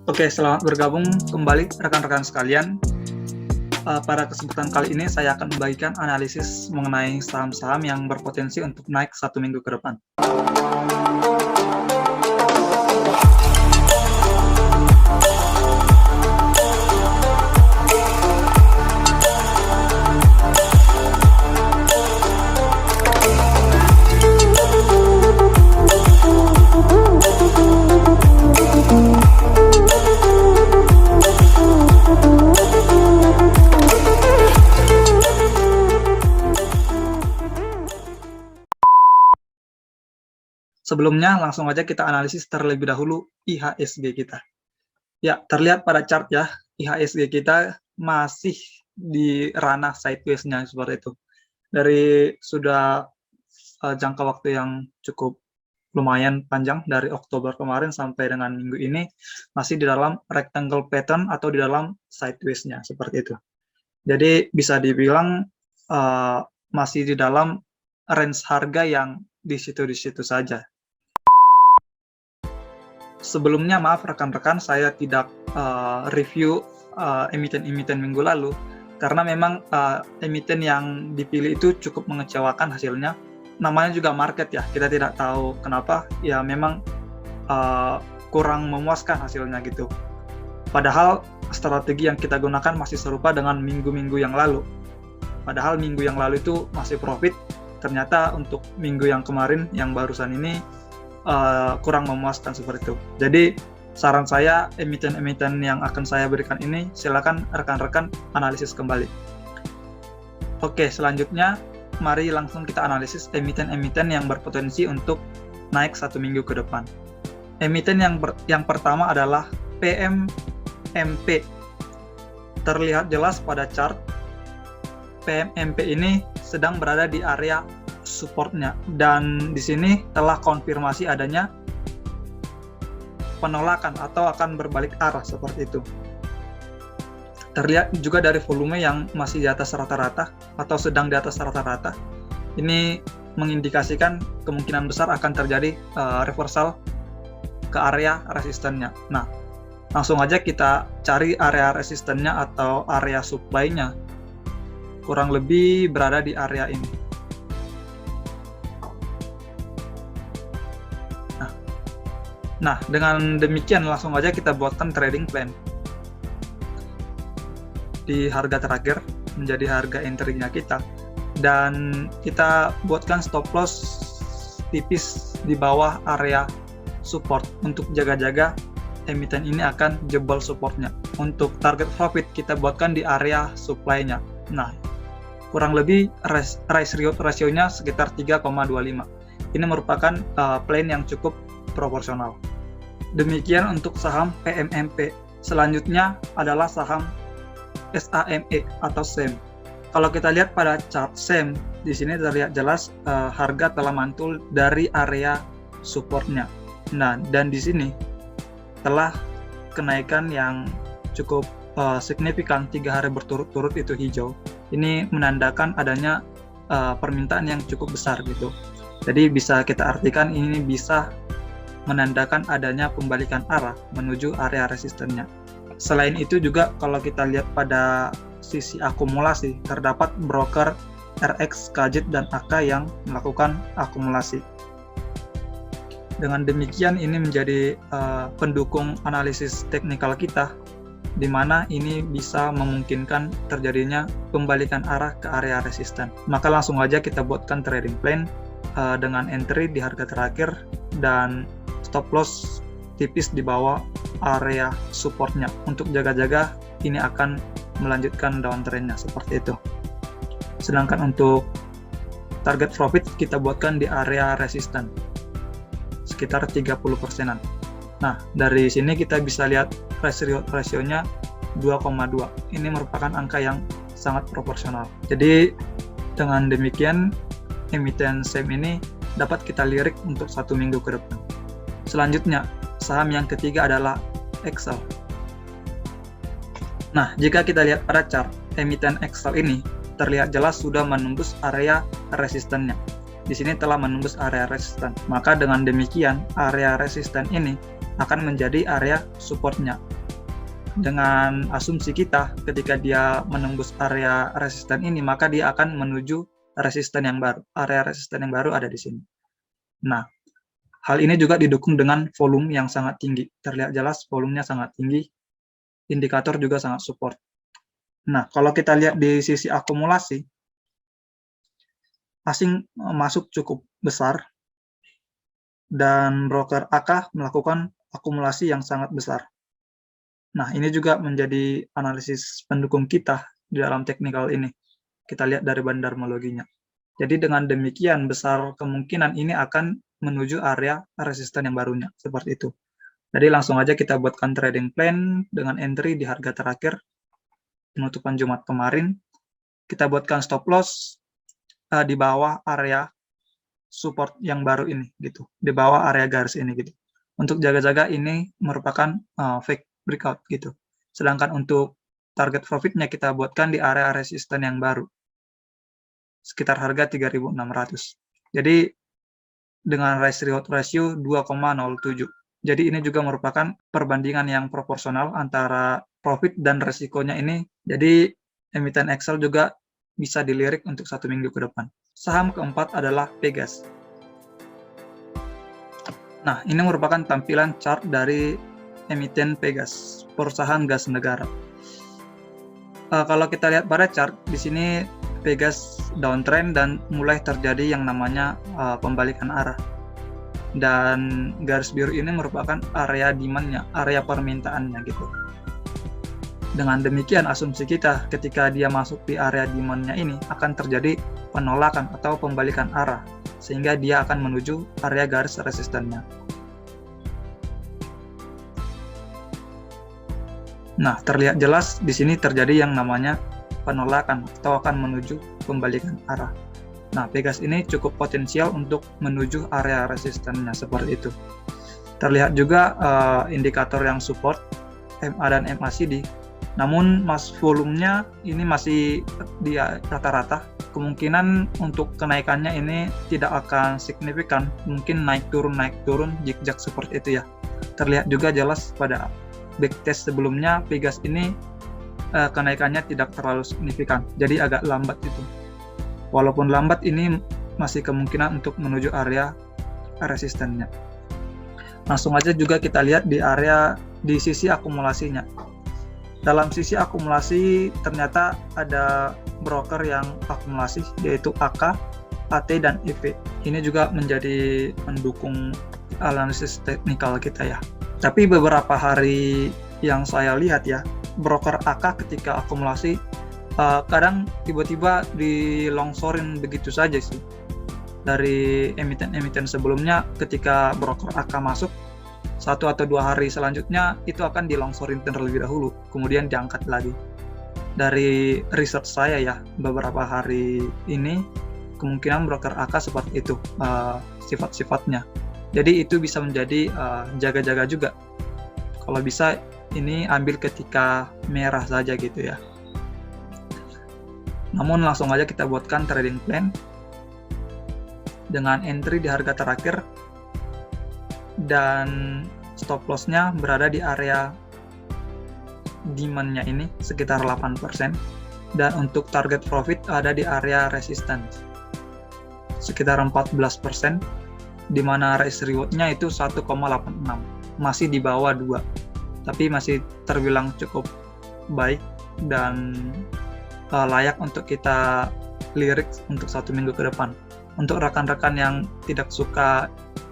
Oke, selamat bergabung kembali rekan-rekan sekalian. Pada kesempatan kali ini saya akan membagikan analisis mengenai saham-saham yang berpotensi untuk naik 1 minggu ke depan. Sebelumnya, langsung aja kita analisis terlebih dahulu IHSG kita. Ya, terlihat pada chart ya, IHSG kita masih di ranah sideways-nya seperti itu. Dari sudah jangka waktu yang cukup lumayan panjang, dari Oktober kemarin sampai dengan minggu ini, masih di dalam rectangle pattern atau di dalam sideways-nya, seperti itu. Jadi bisa dibilang masih di dalam range harga yang di situ-situ saja. Sebelumnya, maaf rekan-rekan, saya tidak review emiten-emiten minggu lalu, karena memang emiten yang dipilih itu cukup mengecewakan hasilnya. Namanya juga market ya, kita tidak tahu kenapa, ya memang kurang memuaskan hasilnya gitu. Padahal strategi yang kita gunakan masih serupa dengan minggu-minggu yang lalu. Padahal minggu yang lalu itu masih profit, ternyata untuk minggu yang kemarin, yang barusan ini, kurang memuaskan seperti itu. Jadi saran saya, emiten-emiten yang akan saya berikan ini, silakan rekan-rekan analisis kembali. Oke, selanjutnya mari langsung kita analisis emiten-emiten yang berpotensi untuk naik 1 minggu ke depan. Emiten yang pertama adalah PMMP. Terlihat jelas pada chart, PMMP ini sedang berada di area supportnya, dan di sini telah konfirmasi adanya penolakan atau akan berbalik arah seperti itu. Terlihat juga dari volume yang masih di atas rata-rata atau sedang di atas rata-rata. Ini mengindikasikan kemungkinan besar akan terjadi reversal ke area resistennya. Nah, langsung aja kita cari area resistennya atau area supply-nya. Kurang lebih berada di area ini. Nah, dengan demikian langsung aja kita buatkan trading plan. Di harga terakhir menjadi harga entry-nya kita, dan kita buatkan stop loss tipis di bawah area support untuk jaga-jaga emiten ini akan jebol supportnya. Untuk target profit kita buatkan di area supply-nya. Nah, kurang lebih ratio-nya sekitar 3,25. Ini merupakan plan yang cukup proporsional. Demikian untuk saham PMMP. Selanjutnya adalah saham SAME atau SEM. Kalau kita lihat pada chart SEM, di sini terlihat jelas harga telah mantul dari area supportnya. Nah, dan di sini telah kenaikan yang cukup signifikan 3 hari berturut-turut itu hijau. Ini menandakan adanya permintaan yang cukup besar gitu. Jadi bisa kita artikan ini bisa menandakan adanya pembalikan arah menuju area resistennya. Selain itu juga kalau kita lihat pada sisi akumulasi, terdapat broker RX, Kajit, dan AK yang melakukan akumulasi. Dengan demikian ini menjadi pendukung analisis teknikal kita, di mana ini bisa memungkinkan terjadinya pembalikan arah ke area resisten. Maka langsung aja kita buatkan trading plan dengan entry di harga terakhir dan stop loss tipis di bawah area supportnya untuk jaga-jaga ini akan melanjutkan downtrendnya seperti itu. Sedangkan untuk target profit kita buatkan di area resisten sekitar 30%-an. Nah, dari sini kita bisa lihat rasionya 2,2. Ini merupakan angka yang sangat proporsional. Jadi dengan demikian emiten SEM ini dapat kita lirik untuk 1 minggu ke depan. Selanjutnya, saham yang ketiga adalah Excel. Nah, jika kita lihat pada chart, emiten Excel ini terlihat jelas sudah menembus area resistennya. Di sini telah menembus area resisten. Maka dengan demikian, area resisten ini akan menjadi area supportnya. dengan asumsi kita, ketika dia menembus area resisten ini, maka dia akan menuju resisten yang baru. Area resisten yang baru ada di sini. Nah, hal ini juga didukung dengan volume yang sangat tinggi. Terlihat jelas volumenya sangat tinggi, indikator juga sangat support. Nah, kalau kita lihat di sisi akumulasi, asing masuk cukup besar, dan broker AK melakukan akumulasi yang sangat besar. Nah, ini juga menjadi analisis pendukung kita di dalam teknikal ini. Kita lihat dari bandarmologinya. Jadi dengan demikian, besar kemungkinan ini akan menuju area resisten yang barunya, seperti itu. Jadi langsung aja kita buatkan trading plan dengan entry di harga terakhir, penutupan Jumat kemarin. Kita buatkan stop loss di bawah area support yang baru ini, gitu. Di bawah area garis ini, gitu. Untuk jaga-jaga ini merupakan fake breakout gitu. Sedangkan untuk target profitnya kita buatkan di area resisten yang baru, sekitar harga 3.600. Jadi dengan risk reward ratio 2,07. Jadi ini juga merupakan perbandingan yang proporsional antara profit dan resikonya ini. Jadi emiten Excel juga bisa dilirik untuk 1 minggu ke depan. Saham keempat adalah Pegas. Nah, ini merupakan tampilan chart dari emiten Pegas, perusahaan gas negara. Kalau kita lihat pada chart, di sini Pegas downtrend dan mulai terjadi yang namanya pembalikan arah. Dan garis biru ini merupakan area demand-nya, area permintaannya gitu. Dengan demikian, asumsi kita ketika dia masuk di area demand-nya ini akan terjadi penolakan atau pembalikan arah, sehingga dia akan menuju area garis resistennya. Nah, terlihat jelas di sini terjadi yang namanya penolakan atau akan menuju pembalikan arah. Nah, Pegas ini cukup potensial untuk menuju area resistennya seperti itu. Terlihat juga indikator yang support MA dan MACD. Namun volumenya ini masih di rata-rata. Kemungkinan untuk kenaikannya ini tidak akan signifikan. Mungkin naik turun, zigzag seperti itu ya. Terlihat juga jelas pada backtest sebelumnya Pegas ini kenaikannya tidak terlalu signifikan, jadi agak lambat itu. Walaupun lambat, ini masih kemungkinan untuk menuju area resistennya. Langsung aja juga kita lihat di area di sisi akumulasinya. Dalam sisi akumulasi ternyata ada broker yang akumulasi, yaitu AK, AT, dan EV. Ini juga menjadi pendukung analisis teknikal kita ya. Tapi beberapa hari yang saya lihat ya, broker AK ketika akumulasi kadang tiba-tiba dilongsorin begitu saja sih. Dari emiten-emiten sebelumnya, ketika broker AK masuk, 1 atau 2 hari selanjutnya itu akan dilongsorin terlebih dahulu, kemudian diangkat lagi. Dari research saya ya, beberapa hari ini kemungkinan broker AK seperti itu sifat-sifatnya. Jadi itu bisa menjadi jaga-jaga juga. Kalau bisa ini ambil ketika merah saja gitu ya. Namun langsung aja kita buatkan trading plan dengan entry di harga terakhir dan stop loss-nya berada di area demand-nya ini sekitar 8%, dan untuk target profit ada di area resistance sekitar 14%, di mana risk reward-nya itu 1,86, masih di bawah 2, tapi masih terbilang cukup baik dan layak untuk kita lirik untuk 1 minggu ke depan. Untuk rekan-rekan yang tidak suka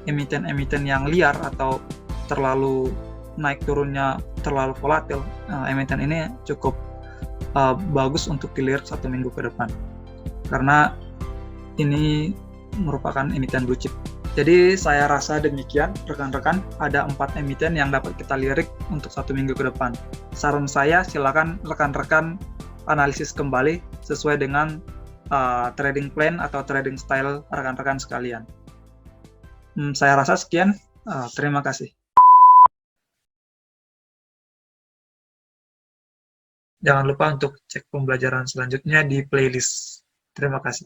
emiten-emiten yang liar atau terlalu naik turunnya terlalu volatil, emiten ini cukup bagus untuk dilirik 1 minggu ke depan, karena ini merupakan emiten blue chip. Jadi saya rasa demikian rekan-rekan, ada 4 emiten yang dapat kita lirik untuk 1 minggu ke depan. Saran saya, silakan rekan-rekan analisis kembali sesuai dengan trading plan atau trading style rekan-rekan sekalian. Saya rasa sekian, terima kasih. Jangan lupa untuk cek pembelajaran selanjutnya di playlist. Terima kasih.